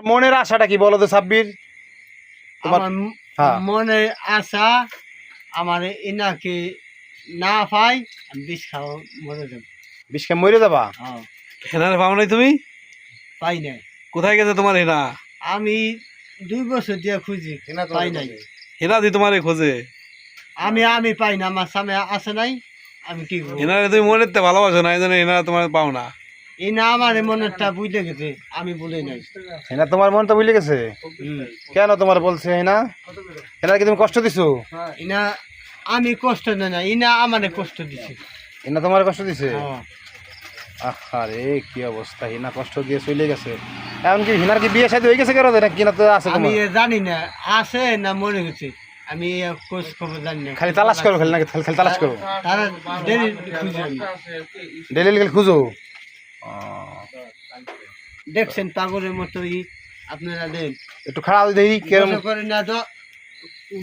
মনের আশাটা কি বলো তো সাব্বির? তোমার আমার হ্যাঁ মনে আশা আমার ইনাকে না পাই আমি বিষ খাওয়া মরে যাব। বিষ খেয়ে মরে যাবা? হ্যাঁ, হেনার পাও নাই তুমি? পাই নাই। কোথায় গেছে তোমার হেনা? আমি 2 বছর দিয়ে খুঁজি পাই নাই। হেনা দি তোমারে খোঁজে। আমি পাই না, আমার সামনে আসে নাই, আমি কি করবো? হেনারে তুমি মনের তে ভালোবাসো না, এই জন্য হেনা তোমার পাও না। এই না আমার মনেরটা বুঝলে গেছে, আমি বলে নাই। হেনা তোমার মনটা বুঝলে গেছে? কেন তোমার বলছে হেনা? হেনা কি তুমি কষ্ট দিছো? ইনা আমি কষ্ট দেয় না, ইনা আমারে কষ্ট দিছে। হেনা তোমার কষ্ট দিছে? হ্যাঁ। আরে কি অবস্থা, হিনা কষ্ট দিয়ে চলে গেছে। এখন কি হিনার কি বিয়ে শাদী হয়ে গেছে কেন? নাকি না তো আছে আমি তোমার? জানি না আছে না মরে গেছে, আমি খোঁজ খবর জানি না। খালি তালাশ করো, খালি নাকি খালি তালাশ করো? তারা ডেলি খুঁজি আমি। ডেলি লিগেল খুঁজো? দেখছেন পাগলের মতোই আপনারা দেন। একটু খারাপ দেখি কেরম। গোসল করি না তো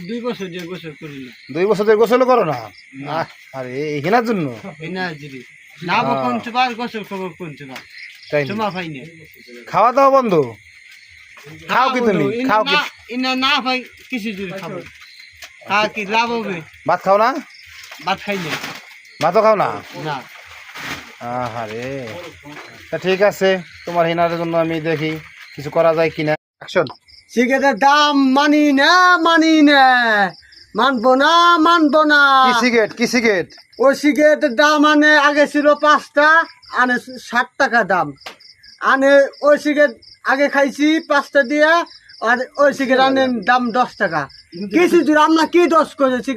2 বছর দিয়ে গোসল করি না। 2 বছর ধরে গোসল করো না? আরে এই হিনার জন্য? ইনা জিরি না কোনতে বার গোসল খবর কোনতে বার তাই না? তোমা পাই না। খাওয়া দাওয়া বন্ধ? খাও কি তুমি? খাও কি? ইনা না পাই কিছু জুড়ি খাবো, তা কি লাভ হবে? ভাত খাও না? ভাত খাই না। ভাতও খাও না? না আরে তা ঠিক আছে, তোমার হিনার জন্য আমি দেখি কিছু করা যায় কিনা। অ্যাকশন। সিগারেটের দাম মানি না মানবো না কি সিগারেট? কি সিগারেট? ওই সিগারেটের দাম আগে ছিল 5টা, 60 টাকা দাম। ওই সিগারেট আগে খাইছি 5টা দিয়ে, আর ওই সিগারেট দাম 10 টাকা। কিছু দূর আমরা কি দোষ করেছি?